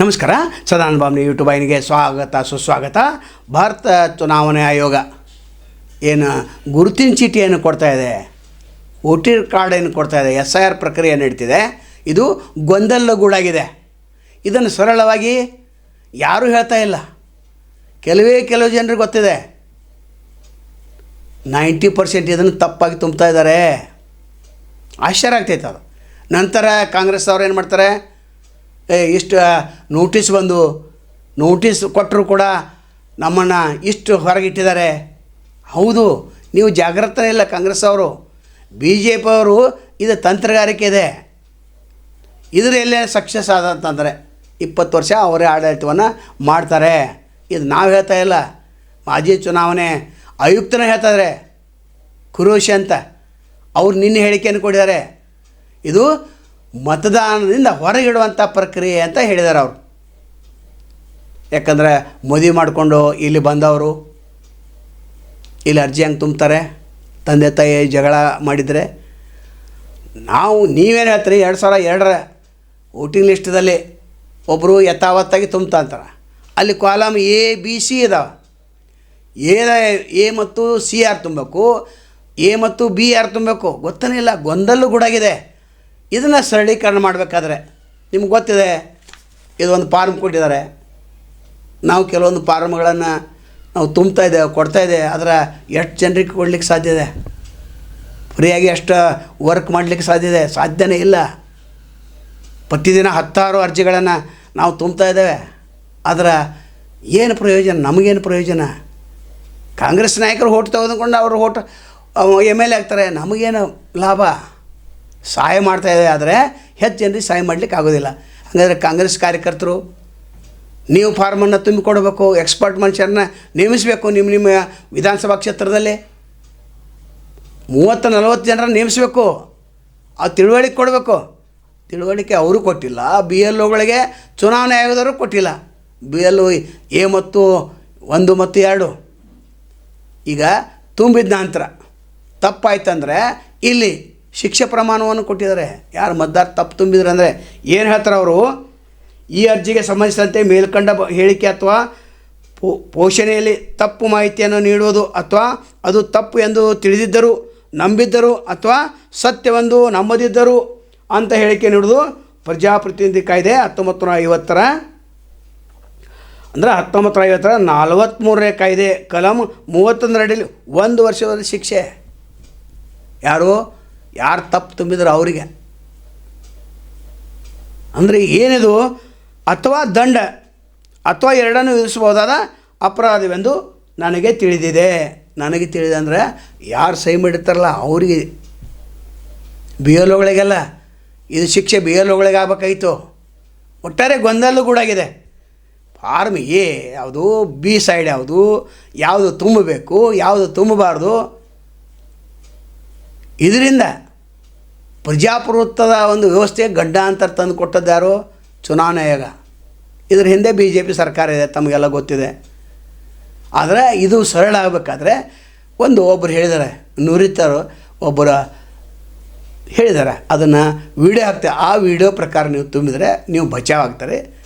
ನಮಸ್ಕಾರ. ಸದಾನಂದ ಬಾಂಬ್ನಿ ಯೂಟ್ಯೂಬ್ ವಾಹಿನಿಗೆ ಸ್ವಾಗತ ಸುಸ್ವಾಗತ. ಭಾರತ ಚುನಾವಣೆ ಆಯೋಗ ಏನು ಗುರುತಿನ ಚೀಟಿಯನ್ನು ಕೊಡ್ತಾ ಇದೆ, ವೋಟರ್ ಕಾರ್ಡನ್ನು ಕೊಡ್ತಾ ಇದೆ, SIR ಪ್ರಕ್ರಿಯೆ ನಡೀತಿದೆ. ಇದು ಗೊಂದಲಗೂಡಾಗಿದೆ. ಇದನ್ನು ಸರಳವಾಗಿ ಯಾರೂ ಹೇಳ್ತಾ ಇಲ್ಲ. ಕೆಲವು ಜನರಿಗೆ ಗೊತ್ತಿದೆ. 90% ಇದನ್ನು ತಪ್ಪಾಗಿ ತುಂಬ್ತಾ ಇದ್ದಾರೆ. ಆಶ್ಚರ್ಯ ಆಗ್ತೈತೆ ಅದು. ನಂತರ ಕಾಂಗ್ರೆಸ್ ಅವ್ರು ಏನು ಮಾಡ್ತಾರೆ, ಇಷ್ಟು ನೋಟಿಸ್ ಕೊಟ್ಟರು ಕೂಡ ನಮ್ಮನ್ನು ಇಷ್ಟು ಹೊರಗಿಟ್ಟಿದ್ದಾರೆ. ಹೌದು, ನೀವು ಜಾಗೃತ ಇಲ್ಲ ಕಾಂಗ್ರೆಸ್ ಅವರು. BJP ಅವರು ಇದು ತಂತ್ರಗಾರಿಕೆ ಇದೆ. ಇದರ ಎಲ್ಲೇ ಸಕ್ಸಸ್ ಆದಂತಂದರೆ 20 ವರ್ಷ ಅವರೇ ಆಡಳಿತವನ್ನು ಮಾಡ್ತಾರೆ. ಇದು ನಾವು ಹೇಳ್ತಾ ಇಲ್ಲ, ಮಾಜಿ ಚುನಾವಣೆ ಆಯುಕ್ತನೇ ಹೇಳ್ತಾಯಿದ್ದಾರೆ, ಖುರೋಶಿ ಅಂತ. ಅವ್ರು ನಿನ್ನೆ ಹೇಳಿಕೆಯನ್ನು ಕೊಟ್ಟಿದ್ದಾರೆ. ಇದು ಮತದಾನದಿಂದ ಹೊರಗಿಡುವಂಥ ಪ್ರಕ್ರಿಯೆ ಅಂತ ಹೇಳಿದ್ದಾರೆ ಅವರು. ಯಾಕಂದರೆ ಮದುವೆ ಮಾಡಿಕೊಂಡು ಇಲ್ಲಿ ಬಂದವರು ಇಲ್ಲಿ ಅರ್ಜಿ ಹಂಗೆ ತುಂಬ್ತಾರೆ, ತಂದೆ ತಾಯಿ ಜಗಳ ಮಾಡಿದರೆ. ನೀವೇನು ಹೇಳ್ತೀರಿ, 2002ರ ವೋಟಿಂಗ್ ಲಿಸ್ಟದಲ್ಲಿ ಒಬ್ಬರು ಯಥಾವತ್ತಾಗಿ ತುಂಬ್ತಾ ಅಂತಾರೆ. ಅಲ್ಲಿ ಕಾಲಮ್ A B C ಇದಾವೆ. ಎ ಮತ್ತು C ಯಾರು ತುಂಬಬೇಕು, A ಮತ್ತು B ಯಾರು ತುಂಬಬೇಕು ಗೊತ್ತನೇ ಇಲ್ಲ. ಗೊಂದಲಗೂಡಾಗಿದೆ. ಇದನ್ನು ಸರಳೀಕರಣ ಮಾಡಬೇಕಾದ್ರೆ ನಿಮ್ಗೆ ಗೊತ್ತಿದೆ, ಇದೊಂದು ಫಾರ್ಮ್ ಕೊಟ್ಟಿದ್ದಾರೆ. ನಾವು ಕೆಲವೊಂದು ಫಾರ್ಮ್ಗಳನ್ನು ನಾವು ಕೊಡ್ತಾಯಿದ್ದೇವೆ. ಅದರ ಎಷ್ಟು ಜನರಿಗೆ ಕೊಡಲಿಕ್ಕೆ ಸಾಧ್ಯ ಇದೆ? ಫ್ರೀಯಾಗಿ ಎಷ್ಟು ವರ್ಕ್ ಮಾಡಲಿಕ್ಕೆ ಸಾಧ್ಯನೇ ಇಲ್ಲ. ಪ್ರತಿದಿನ 10 ಅರ್ಜಿಗಳನ್ನು ನಾವು ತುಂಬ್ತಾ ಇದ್ದೇವೆ. ಅದರ ಏನು ಪ್ರಯೋಜನ? ನಮಗೇನು ಪ್ರಯೋಜನ? ಕಾಂಗ್ರೆಸ್ ನಾಯಕರು ಓಟ್ ತೆಗೆದುಕೊಂಡು ಅವರು MLA ಆಗ್ತಾರೆ, ನಮಗೇನು ಲಾಭ? ಸಹಾಯ ಮಾಡ್ತಾಯಿದೆ, ಆದರೆ ಹೆಚ್ಚು ಜನರಿಗೆ ಸಹಾಯ ಮಾಡಲಿಕ್ಕೆ ಆಗೋದಿಲ್ಲ. ಹಾಗಾದರೆ ಕಾಂಗ್ರೆಸ್ ಕಾರ್ಯಕರ್ತರು ನೀವು ಫಾರ್ಮನ್ನು ತುಂಬಿಕೊಡಬೇಕು, ಎಕ್ಸ್ಪರ್ಟ್ ಮನುಷ್ಯರನ್ನ ನೇಮಿಸಬೇಕು. ನಿಮ್ಮ ವಿಧಾನಸಭಾ ಕ್ಷೇತ್ರದಲ್ಲಿ 30-40 ಜನರನ್ನು ನೇಮಿಸಬೇಕು. ಆ ತಿಳುವಳಿಕೆ ಕೊಡಬೇಕು. ತಿಳುವಳಿಕೆ ಅವರು ಕೊಟ್ಟಿಲ್ಲ. BLOಗಳಿಗೆ ಚುನಾವಣೆ ಆಯೋಗದವರು ಕೊಟ್ಟಿಲ್ಲ. BLO A ಮತ್ತು 1 ಮತ್ತು 2 ಈಗ ತುಂಬಿದ ನಂತರ ತಪ್ಪಾಯ್ತಂದರೆ ಇಲ್ಲಿ ಶಿಕ್ಷೆ ಪ್ರಮಾಣವನ್ನು ಕೊಟ್ಟಿದ್ದಾರೆ. ಯಾರು ಮತದಾರ ತಪ್ಪು ತುಂಬಿದ್ರೆ ಅಂದರೆ ಏನು ಹೇಳ್ತಾರೆ ಅವರು, ಈ ಅರ್ಜಿಗೆ ಸಂಬಂಧಿಸಿದಂತೆ ಮೇಲ್ಕಂಡ ಹೇಳಿಕೆ ಅಥವಾ ಪೋಷಣೆಯಲ್ಲಿ ತಪ್ಪು ಮಾಹಿತಿಯನ್ನು ನೀಡುವುದು ಅಥವಾ ಅದು ತಪ್ಪು ಎಂದು ತಿಳಿದಿದ್ದರು, ನಂಬಿದ್ದರು ಅಥವಾ ಸತ್ಯವೆಂದು ನಂಬದಿದ್ದರು ಅಂತ ಹೇಳಿಕೆ ನೀಡುವುದು ಪ್ರಜಾಪ್ರತಿನಿಧಿ ಕಾಯ್ದೆ 1950ರ ಅಂದರೆ 1950ರ 43ನೇ ಕಾಯ್ದೆ ಕಲಂ 31 ಅಡಿಯಲ್ಲಿ 1 ವರ್ಷದ ಶಿಕ್ಷೆ. ಯಾರು ತಪ್ಪು ತುಂಬಿದ್ರು ಅವರಿಗೆ. ಅಂದರೆ ಏನಿದು? ಅಥವಾ ದಂಡ ಅಥವಾ ಎರಡನ್ನು ವಿಧಿಸಬಹುದಾದ ಅಪರಾಧವೆಂದು ನನಗೆ ತಿಳಿದಿದೆ. ನನಗೆ ತಿಳಿದೆ ಅಂದರೆ ಯಾರು ಸಹಿ ಮಾಡಿರ್ತಾರಲ್ಲ ಅವರಿಗೆ, BLOಗಳಿಗೆಲ್ಲ ಇದು ಶಿಕ್ಷೆ BLOಗಳಿಗೆ ಆಗಬೇಕಾಯಿತು. ಒಟ್ಟಾರೆ ಗೊಂದಲಗೂಡಾಗಿದೆ. ಫಾರ್ಮ್ A ಯಾವುದು, B ಸೈಡ್ ಯಾವುದು ತುಂಬಬೇಕು, ಯಾವುದು ತುಂಬಬಾರ್ದು. ಇದರಿಂದ ಪ್ರಜಾಪ್ರಭುತ್ವದ ಒಂದು ವ್ಯವಸ್ಥೆಗೆ ಗಡ್ಡಾಂತರ ತಂದು ಕೊಟ್ಟದ್ದು ಯಾರು? ಚುನಾವಣಾ ಆಯೋಗ. ಇದರ ಹಿಂದೆ BJP ಸರ್ಕಾರ ಇದೆ, ತಮಗೆಲ್ಲ ಗೊತ್ತಿದೆ. ಆದರೆ ಇದು ಸರಳ ಆಗಬೇಕಾದ್ರೆ ಒಬ್ಬರು ಹೇಳಿದ್ದಾರೆ, ನುರಿತರು ಒಬ್ಬರು ಹೇಳಿದ್ದಾರೆ, ಅದನ್ನು ವಿಡಿಯೋ ಹಾಕ್ತಾರೆ. ಆ ವಿಡಿಯೋ ಪ್ರಕಾರ ನೀವು ತುಂಬಿದರೆ ನೀವು ಬಚಾವ್ ಆಗ್ತಾರೆ,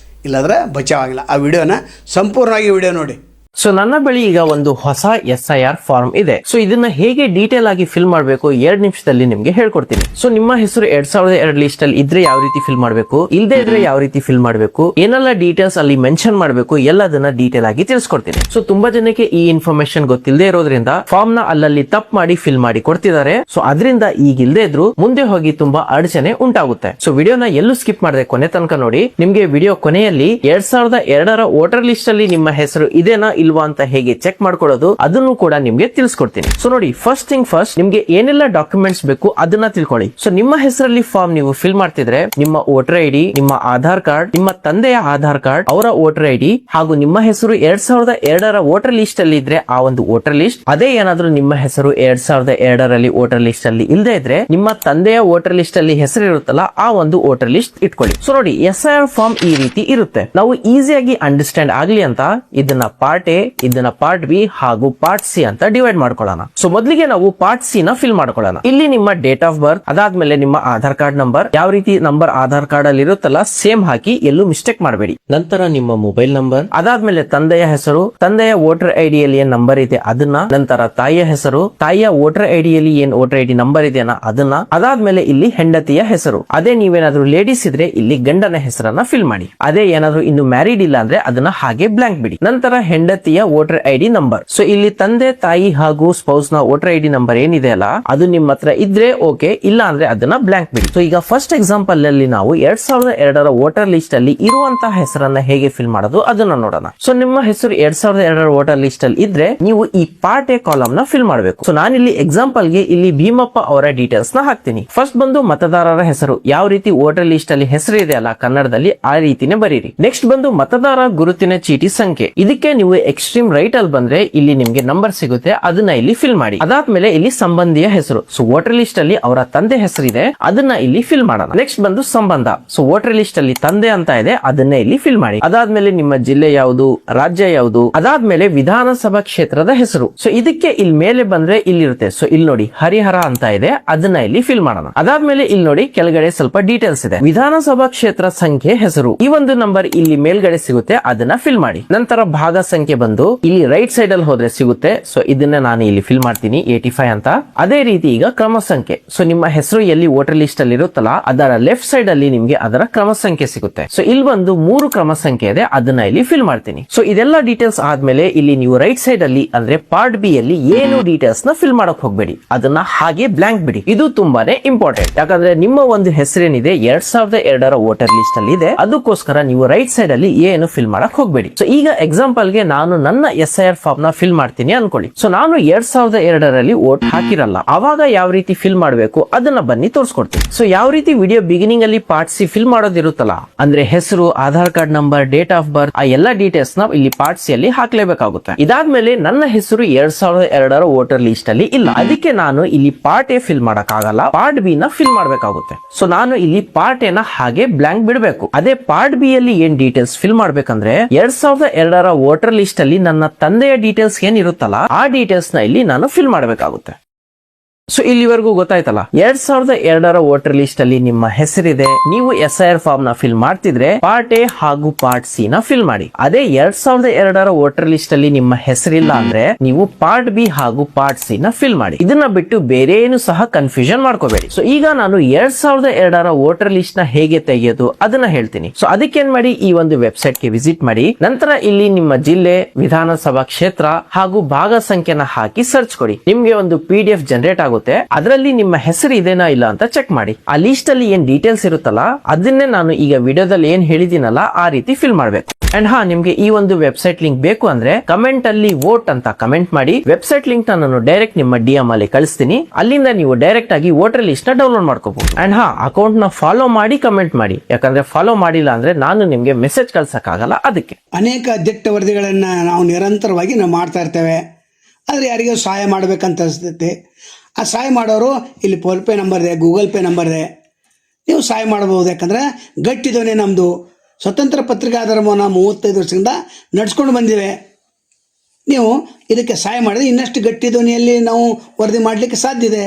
ಇಲ್ಲಾಂದರೆ ಬಚಾವ್ ಆಗಿಲ್ಲ. ಆ ವಿಡಿಯೋನ ಸಂಪೂರ್ಣವಾಗಿ ವಿಡಿಯೋ ನೋಡಿ. ಸೊ ನನ್ನ ಬಳಿ ಈಗ ಒಂದು ಹೊಸ SIR ಫಾರ್ಮ್ ಇದೆ. ಸೊ ಇದನ್ನ ಹೇಗೆ ಡೀಟೇಲ್ ಆಗಿ ಫಿಲ್ ಮಾಡಬೇಕು 2 ನಿಮಿಷದಲ್ಲಿ ನಿಮ್ಗೆ ಹೇಳ್ಕೊಡ್ತೀನಿ. ಸೊ ನಿಮ್ಮ ಹೆಸರು 2002 ಲಿಸ್ಟ್ ಅಲ್ಲಿ ಇದ್ರೆ ಯಾವ ರೀತಿ ಫಿಲ್ ಮಾಡಬೇಕು, ಇಲ್ಲದೆ ಇದ್ರೆ ಯಾವ ರೀತಿ ಫಿಲ್ ಮಾಡಬೇಕು, ಏನೆಲ್ಲ ಡೀಟೇಲ್ಸ್ ಅಲ್ಲಿ ಮೆನ್ಷನ್ ಮಾಡಬೇಕು, ಎಲ್ಲದನ್ನ ಡೀಟೇಲ್ ಆಗಿ ತಿಳಿಸ್ಕೊಡ್ತೀನಿ. ಸೊ ತುಂಬಾ ಜನಕ್ಕೆ ಈ ಇನ್ಫಾರ್ಮೇಶನ್ ಗೊತ್ತಿಲ್ಲದೆ ಇರೋದ್ರಿಂದ ಫಾರ್ಮ್ ನ ಅಲ್ಲಲ್ಲಿ ತಪ್ಪು ಮಾಡಿ ಫಿಲ್ ಮಾಡಿ ಕೊಡ್ತಿದ್ದಾರೆ. ಸೊ ಅದರಿಂದ ಈಗ ಇಲ್ಲದೆ ಇದ್ರು ಮುಂದೆ ಹೋಗಿ ತುಂಬಾ ಅಡಚಣೆ ಉಂಟಾಗುತ್ತೆ. ಸೊ ವಿಡಿಯೋನ ಎಲ್ಲೂ ಸ್ಕಿಪ್ ಮಾಡದೆ ಕೊನೆ ತನಕ ನೋಡಿ. ನಿಮ್ಗೆ ವಿಡಿಯೋ ಕೊನೆಯಲ್ಲಿ 2002ರ ವೋಟರ್ ಲಿಸ್ಟ್ ಅಲ್ಲಿ ನಿಮ್ಮ ಹೆಸರು ಇದೆನಾ ಇಲ್ವಾ ಅಂತ ಹೇಗೆ ಚೆಕ್ ಮಾಡ್ಕೊಳ್ಳೋದು ಅದನ್ನು ಕೂಡ ನಿಮ್ಗೆ ತಿಳಿಸ್ಕೊಡ್ತೀನಿ. ಸೊ ನೋಡಿ, ಫಸ್ಟ್ ಥಿಂಗ್ ಫಸ್ಟ್ ನಿಮ್ಗೆ ಏನೆಲ್ಲ ಡಾಕ್ಯುಮೆಂಟ್ಸ್ ಬೇಕು ಅದನ್ನ ತಿಳ್ಕೊಳ್ಳಿ. ಸೊ ನಿಮ್ಮ ಹೆಸರಲ್ಲಿ ಫಾರ್ಮ್ ನೀವು ಫಿಲ್ ಮಾಡ್ತಿದ್ರೆ ನಿಮ್ಮ ವೋಟರ್ ID, ನಿಮ್ಮ ಆಧಾರ್ ಕಾರ್ಡ್, ನಿಮ್ಮ ತಂದೆಯ ಆಧಾರ್ ಕಾರ್ಡ್, ಅವರ ವೋಟರ್ ID ಹಾಗೂ ನಿಮ್ಮ ಹೆಸರು 2002ರ ವೋಟರ್ ಲಿಸ್ಟ್ ಅಲ್ಲಿ ಇದ್ರೆ ಆ ಒಂದು ವೋಟರ್ ಲಿಸ್ಟ್. ಅದೇ ಏನಾದ್ರೂ ನಿಮ್ಮ ಹೆಸರು 2002ರಲ್ಲಿ ವೋಟರ್ ಲಿಸ್ಟ್ ಅಲ್ಲಿ ಇಲ್ಲದೆ ಇದ್ರೆ ನಿಮ್ಮ ತಂದೆಯ ವೋಟರ್ ಲಿಸ್ಟ್ ಅಲ್ಲಿ ಹೆಸರು ಇರುತ್ತಲ್ಲ ಆ ಒಂದು ವೋಟರ್ ಲಿಸ್ಟ್ ಇಟ್ಕೊಳ್ಳಿ. ಸೊ ನೋಡಿ, SIR ಫಾರ್ಮ್ ಈ ರೀತಿ ಇರುತ್ತೆ. ನಾವು ಈಸಿಯಾಗಿ ಅಂಡರ್ಸ್ಟ್ಯಾಂಡ್ ಆಗ್ಲಿ ಅಂತ ಇದನ್ನ ಪಾರ್ಟ್ ಪಾರ್ಟ್ ಎ, ಇದನ್ನ ಪಾರ್ಟ್ ಬಿ ಹಾಗೂ ಪಾರ್ಟ್ ಸಿ ಅಂತ ಡಿವೈಡ್ ಮಾಡ್ಕೊಳ್ಳೋಣ. ಸೊ ಮೊದಲಿಗೆ ನಾವು ಪಾರ್ಟ್ ಸಿ ನ ಫಿಲ್ ಮಾಡ್ಕೊಳ್ಳೋಣ. ಇಲ್ಲಿ ನಿಮ್ಮ ಡೇಟ್ ಆಫ್ ಬರ್ತ್, ಅದಾದ್ಮೇಲೆ ನಿಮ್ಮ ಆಧಾರ್ ಕಾರ್ಡ್ ನಂಬರ್, ಯಾವ ರೀತಿ ನಂಬರ್ ಆಧಾರ್ ಕಾರ್ಡ್ ಅಲ್ಲಿ ಇರುತ್ತಲ್ಲ ಸೇಮ್ ಹಾಕಿ, ಎಲ್ಲೂ ಮಿಸ್ಟೇಕ್ ಮಾಡಬೇಡಿ. ನಂತರ ನಿಮ್ಮ ಮೊಬೈಲ್ ನಂಬರ್, ಅದಾದ್ಮೇಲೆ ತಂದೆಯ ಹೆಸರು, ತಂದೆಯ ವೋಟರ್ ಐಡಿಯಲ್ಲಿ ಏನ್ ನಂಬರ್ ಇದೆ ಅದನ್ನ, ನಂತರ ತಾಯಿಯ ಹೆಸರು, ತಾಯಿಯ ವೋಟರ್ ಐಡಿಯಲ್ಲಿ ಏನ್ ವೋಟರ್ ಐಡಿ ನಂಬರ್ ಇದೆಯಾ ಅದನ್ನ, ಅದಾದ್ಮೇಲೆ ಇಲ್ಲಿ ಹೆಂಡತಿಯ ಹೆಸರು. ಅದೇ ನೀವೇನಾದ್ರೂ ಲೇಡೀಸ್ ಇದ್ರೆ ಇಲ್ಲಿ ಗಂಡನ ಹೆಸರನ್ನ ಫಿಲ್ ಮಾಡಿ. ಅದೇ ಏನಾದ್ರೂ ಇನ್ನು ಮ್ಯಾರಿಡ್ ಇಲ್ಲ ಅಂದ್ರೆ ಅದನ್ನ ಹಾಗೆ ಬ್ಲಾಂಕ್ ಬಿಡಿ. ನಂತರ ಹೆಂಡತಿಯ ವೋಟರ್ ಐಡಿ ನಂಬರ್. ಸೊ ಇಲ್ಲಿ ತಂದೆ, ತಾಯಿ ಹಾಗೂ ಸ್ಪೌಸ್ ನ ವೋಟರ್ ಐಡಿ ನಂಬರ್ ಏನಿದೆ ಅಲ್ಲ ಅದು ನಿಮ್ಮ ಹತ್ರ ಇದ್ರೆ ಓಕೆ, ಇಲ್ಲ ಅಂದ್ರೆ ಅದನ್ನ ಬ್ಲಾಂಕ್ ಬಿಡಿ. ಸೊ ಈಗ ಫಸ್ಟ್ ಎಕ್ಸಾಂಪಲ್ ಅಲ್ಲಿ ನಾವು 2002 ವೋಟರ್ ಲಿಸ್ಟ್ ಅಲ್ಲಿ ಇರುವಂತಹ ಹೆಸರನ್ನ ಹೇಗೆ ಫಿಲ್ ಮಾಡೋದು ಅದನ್ನ ನೋಡೋಣ. ಸೊ ನಿಮ್ಮ ಹೆಸರು 2002 ವೋಟರ್ ಲಿಸ್ಟ್ ಅಲ್ಲಿ ಇದ್ರೆ ನೀವು ಈ ಪಾರ್ಟ್ ಎ ಕಾಲಮ್ ನ ಫಿಲ್ ಮಾಡಬೇಕು. ಸೊ ನಾನಿಲ್ಲಿ ಎಕ್ಸಾಂಪಲ್ ಗೆ ಇಲ್ಲಿ ಭೀಮಪ್ಪ ಅವರ ಡೀಟೇಲ್ಸ್ ನ ಹಾಕ್ತೀನಿ. ಫಸ್ಟ್ ಬಂದು ಮತದಾರರ ಹೆಸರು, ಯಾವ ರೀತಿ ವೋಟರ್ ಲಿಸ್ಟ್ ಅಲ್ಲಿ ಹೆಸರು ಇದೆ ಅಲ್ಲ ಕನ್ನಡದಲ್ಲಿ ಆ ರೀತಿನೇ ಬರೀರಿ. ನೆಕ್ಸ್ಟ್ ಬಂದು ಮತದಾರ ಗುರುತಿನ ಚೀಟಿ ಸಂಖ್ಯೆ. ಇದಕ್ಕೆ ನೀವು ಎಕ್ಸ್ಟ್ರೀಮ್ ರೈಟ್ ಅಲ್ಲಿ ಬಂದ್ರೆ ಇಲ್ಲಿ ನಿಮ್ಗೆ ನಂಬರ್ ಸಿಗುತ್ತೆ, ಅದನ್ನ ಇಲ್ಲಿ ಫಿಲ್ ಮಾಡಿ. ಅದಾದ್ಮೇಲೆ ಇಲ್ಲಿ ಸಂಬಂಧಿಯ ಹೆಸರು. ಸೊ ವೋಟರ್ ಲಿಸ್ಟ್ ಅಲ್ಲಿ ಅವರ ತಂದೆ ಹೆಸರಿದೆ, ಅದನ್ನ ಇಲ್ಲಿ ಫಿಲ್ ಮಾಡೋಣ. ನೆಕ್ಸ್ಟ್ ಬಂದು ಸಂಬಂಧ. ಸೊ ವೋಟರ್ ಲಿಸ್ಟ್ ಅಲ್ಲಿ ತಂದೆ ಅಂತ ಇದೆ, ಅದನ್ನೇ ಇಲ್ಲಿ ಫಿಲ್ ಮಾಡಿ. ಅದಾದ್ಮೇಲೆ ನಿಮ್ಮ ಜಿಲ್ಲೆ ಯಾವುದು, ರಾಜ್ಯ ಯಾವುದು, ಅದಾದ್ಮೇಲೆ ವಿಧಾನಸಭಾ ಕ್ಷೇತ್ರದ ಹೆಸರು. ಸೊ ಇದಕ್ಕೆ ಇಲ್ಲಿ ಮೇಲೆ ಬಂದ್ರೆ ಇಲ್ಲಿ ಇರುತ್ತೆ. ಸೊ ಇಲ್ಲಿ ನೋಡಿ ಹರಿಹರ ಅಂತ ಇದೆ, ಅದನ್ನ ಇಲ್ಲಿ ಫಿಲ್ ಮಾಡೋಣ. ಅದಾದ್ಮೇಲೆ ಇಲ್ಲಿ ನೋಡಿ ಕೆಳಗಡೆ ಸ್ವಲ್ಪ ಡೀಟೇಲ್ಸ್ ಇದೆ. ವಿಧಾನಸಭಾ ಕ್ಷೇತ್ರ ಸಂಖ್ಯೆ ಹೆಸರು, ಈ ಒಂದು ನಂಬರ್ ಇಲ್ಲಿ ಮೇಲ್ಗಡೆ ಸಿಗುತ್ತೆ, ಅದನ್ನ ಫಿಲ್ ಮಾಡಿ. ನಂತರ ಭಾಗ ಸಂಖ್ಯೆ ಬಂದು ಇಲ್ಲಿ ರೈಟ್ ಸೈಡ್ ಅಲ್ಲಿ ಹೋದ್ರೆ ಸಿಗುತ್ತೆ. ಸೊ ಇದನ್ನ ನಾನು ಇಲ್ಲಿ ಫಿಲ್ ಮಾಡ್ತೀನಿ 85 ಅಂತ. ಅದೇ ರೀತಿ ಈಗ ಕ್ರಮ ಸಂಖ್ಯೆ. ಸೊ ನಿಮ್ಮ ಹೆಸರು ಎಲ್ಲಿ ವೋಟರ್ ಲಿಸ್ಟ್ ಅಲ್ಲಿ ಇರುತ್ತಲ್ಲ ಅದರ ಲೆಫ್ಟ್ ಸೈಡ್ ಅಲ್ಲಿ ನಿಮ್ಗೆ ಅದರ ಕ್ರಮ ಸಂಖ್ಯೆ ಸಿಗುತ್ತೆ. ಸೊ ಇಲ್ಲಿ ಒಂದು 3 ಕ್ರಮ ಸಂಖ್ಯೆ ಇದೆ, ಅದನ್ನ ಇಲ್ಲಿ ಫಿಲ್ ಮಾಡ್ತೀನಿ. ಸೊ ಇದೆಲ್ಲ ಡೀಟೇಲ್ಸ್ ಆದ್ಮೇಲೆ ಇಲ್ಲಿ ನೀವು ರೈಟ್ ಸೈಡ್ ಅಲ್ಲಿ ಅಂದ್ರೆ ಪಾರ್ಟ್ ಬಿ ಅಲ್ಲಿ ಏನು ಡೀಟೇಲ್ಸ್ ನ ಫಿಲ್ ಮಾಡಕ್ ಹೋಗ್ಬೇಡಿ, ಅದನ್ನ ಹಾಗೆ ಬ್ಲಾಂಕ್ ಬಿಡಿ. ಇದು ತುಂಬಾನೇ ಇಂಪಾರ್ಟೆಂಟ್, ಯಾಕಂದ್ರೆ ನಿಮ್ಮ ಒಂದು ಹೆಸರೇನಿದೆ 2002 ವೋಟರ್ ಲಿಸ್ಟ್ ಅಲ್ಲಿ ಇದೆ, ಅದಕ್ಕೋಸ್ಕರ ನೀವು ರೈಟ್ ಸೈಡ್ ಅಲ್ಲಿ ಏನು ಫಿಲ್ ಮಾಡಕ್ ಹೋಗ್ಬೇಡಿ. ಸೊ ಈಗ ಎಕ್ಸಾಂಪಲ್ ಗೆ ನಾನು ನನ್ನ SIR ಫಾರ್ಮ್ ನ ಫಿಲ್ ಮಾಡ್ತೀನಿ ಅನ್ಕೊಳ್ಳಿ. ಸೊ ನಾನು 2002 ವೋಟ್ ಹಾಕಿರಲ್ಲ, ಅವಾಗ ಯಾವ ರೀತಿ ಫಿಲ್ ಮಾಡಬೇಕು ಅದನ್ನ ಬನ್ನಿ ತೋರಿಸ್ಕೊಡ್ತೀನಿ. ಸೊ ಯಾವ ರೀತಿ ವಿಡಿಯೋ ಬಿಗಿನಿಂಗ್ ಅಲ್ಲಿ ಪಾರ್ಟ್ ಸಿ ಫಿಲ್ ಮಾಡೋದಿರುತ್ತಲ್ಲ, ಅಂದ್ರೆ ಹೆಸರು, Aadhaar card number, date of birth, ಆ ಎಲ್ಲಾ ಡೀಟೇಲ್ಸ್ ನ ಇಲ್ಲಿ ಪಾರ್ಟ್ ಸಿ ಅಲ್ಲಿ ಹಾಕ್ಲೇಬೇಕಾಗುತ್ತೆ. ಇದಾದ್ಮೇಲೆ ನನ್ನ ಹೆಸರು 2002 ವೋಟರ್ ಲಿಸ್ಟ್ ಅಲ್ಲಿ ಇಲ್ಲ, ಅದಕ್ಕೆ ನಾನು ಇಲ್ಲಿ ಪಾರ್ಟ್ ಎ ಫಿಲ್ ಮಾಡಕ್ ಆಗಲ್ಲ, ಪಾರ್ಟ್ ಬಿ ನ ಫಿಲ್ ಮಾಡ್ಬೇಕಾಗುತ್ತೆ. ಸೊ ನಾನು ಇಲ್ಲಿ ಪಾರ್ಟ್ ಎ ನ ಹಾಗೆ ಬ್ಲಾಂಕ್ ಬಿಡಬೇಕು. ಅದೇ ಪಾರ್ಟ್ ಬಿ ಅಲ್ಲಿ ಏನ್ ಡೀಟೇಲ್ಸ್ ಫಿಲ್ ಮಾಡ್ಬೇಕಂದ್ರೆ 2002 ವೋಟರ್ ಲಿಸ್ಟ್ ಅಲ್ಲಿ ನನ್ನ ತಂದೆಯ ಡೀಟೇಲ್ಸ್ ಏನ್ ಇರುತ್ತಲ್ಲ ಆ ಡೀಟೇಲ್ಸ್ ನ ಇಲ್ಲಿ ನಾನು ಫಿಲ್ ಮಾಡಬೇಕಾಗುತ್ತೆ. ಸೊ ಇಲ್ಲಿವರೆಗೂ ಗೊತ್ತಾಯ್ತಲ್ಲ, 2002 ವೋಟರ್ ಲಿಸ್ಟ್ ಅಲ್ಲಿ ನಿಮ್ಮ ಹೆಸರಿದೆ, ನೀವು SIR ಫಾರ್ಮ್ ನ ಫಿಲ್ ಮಾಡ್ತಿದ್ರೆ ಪಾರ್ಟ್ ಎ ಹಾಗೂ ಪಾರ್ಟ್ ಸಿ ನ ಫಿಲ್ ಮಾಡಿ. ಅದೇ 2002 ವೋಟರ್ ಲಿಸ್ಟ್ ಅಲ್ಲಿ ನಿಮ್ಮ ಹೆಸರಿಲ್ಲ ಅಂದ್ರೆ ನೀವು ಪಾರ್ಟ್ ಬಿ ಹಾಗೂ ಪಾರ್ಟ್ ಸಿ ನ ಫಿಲ್ ಮಾಡಿ. ಇದನ್ನ ಬಿಟ್ಟು ಬೇರೆ ಏನು ಸಹ ಕನ್ಫ್ಯೂಷನ್ ಮಾಡ್ಕೋಬೇಡಿ. ಸೊ ಈಗ ನಾನು 2002 ವೋಟರ್ ಲಿಸ್ಟ್ ನ ಹೇಗೆ ತೆಗೆಯೋದು ಅದನ್ನ ಹೇಳ್ತೀನಿ. ಸೊ ಅದಕ್ಕೇನ್ ಮಾಡಿ, ಈ ಒಂದು ವೆಬ್ಸೈಟ್ ಗೆ ವಿಸಿಟ್ ಮಾಡಿ. ನಂತರ ಇಲ್ಲಿ ನಿಮ್ಮ ಜಿಲ್ಲೆ, ವಿಧಾನಸಭಾ ಕ್ಷೇತ್ರ ಹಾಗೂ ಭಾಗ ಸಂಖ್ಯೆನ ಹಾಕಿ ಸರ್ಚ್ ಕೊಡಿ. ನಿಮ್ಗೆ ಒಂದು PDF ಜನರೇಟ್ ಆಗುತ್ತೆ, ಅದರಲ್ಲಿ ನಿಮ್ಮ ಹೆಸರು ಇದೆನಾ ಇಲ್ಲ ಅಂತ ಚೆಕ್ ಮಾಡಿ. ಆ ಲಿಸ್ಟ್ ಅಲ್ಲಿ ಏನ್ ಡೀಟೇಲ್ಸ್ ಇರುತ್ತಲ್ಲ ಅದನ್ನೇ ನಾನು ಈಗ ವಿಡಿಯೋದಲ್ಲಿ ಏನ್ ಹೇಳಿದಿನಲ್ಲ ಆ ರೀತಿ ಫಿಲ್ ಮಾಡ್ಬೇಕು. ಅಂಡ್ ನಿಮ್ಗೆ ಈ ಒಂದು ವೆಬ್ಸೈಟ್ ಲಿಂಕ್ ಬೇಕು ಅಂದ್ರೆ ಕಮೆಂಟ್ ಅಲ್ಲಿ ವೋಟ್ ಅಂತ ಕಮೆಂಟ್ ಮಾಡಿ. ವೆಬ್ಸೈಟ್ ಲಿಂಕ್ ನಾನು ಡೈರೆಕ್ಟ್ ನಿಮ್ಮ DM ಅಲ್ಲಿ ಕಳಿಸ್ತೀನಿ, ಅಲ್ಲಿಂದ ನೀವು ಡೈರೆಕ್ಟ್ ಆಗಿ ವೋಟರ್ ಲಿಸ್ಟ್ ನ ಡೌನ್ಲೋಡ್ ಮಾಡ್ಕೋಬಹುದು. ಅಂಡ್ ಅಕೌಂಟ್ ನ ಫಾಲೋ ಮಾಡಿ ಕಮೆಂಟ್ ಮಾಡಿ, ಯಾಕಂದ್ರೆ ಫಾಲೋ ಮಾಡಿಲ್ಲ ಅಂದ್ರೆ ನಾನು ನಿಮ್ಗೆ ಮೆಸೇಜ್ ಕಳ್ಸಕ್ಕಾಗಲ್ಲ. ಅದಕ್ಕೆ ಅನೇಕ ದಿಟ್ಟ ವರದಿಗಳನ್ನ ನಾವು ನಿರಂತರವಾಗಿ ನಾವು ಮಾಡ್ತಾ ಇರ್ತೇವೆ. ಆದ್ರೆ ಯಾರಿಗೂ ಸಹಾಯ ಮಾಡ್ಬೇಕಂತ ಅನಿಸ್ತೈತೆ. ಆ ಸಹಾಯ ಮಾಡೋರು ಇಲ್ಲಿ ಫೋನ್ಪೇ ನಂಬರ್ ಇದೆ, ಗೂಗಲ್ ಪೇ ನಂಬರ್ ಇದೆ, ನೀವು ಸಹಾಯ ಮಾಡಬಹುದು. ಯಾಕಂದರೆ ಗಟ್ಟಿದವನೇ ನಮ್ಮದು ಸ್ವತಂತ್ರ ಪತ್ರಿಕಾಧರ್ಮವನ್ನು 35 ವರ್ಷದಿಂದ ನಡೆಸ್ಕೊಂಡು ಬಂದಿವೆ. ನೀವು ಇದಕ್ಕೆ ಸಹಾಯ ಮಾಡಿದ್ರೆ ಇನ್ನಷ್ಟು ಗಟ್ಟಿ ಧ್ವನಿಯಲ್ಲಿ ನಾವು ವರದಿ ಮಾಡಲಿಕ್ಕೆ ಸಾಧ್ಯ ಇದೆ.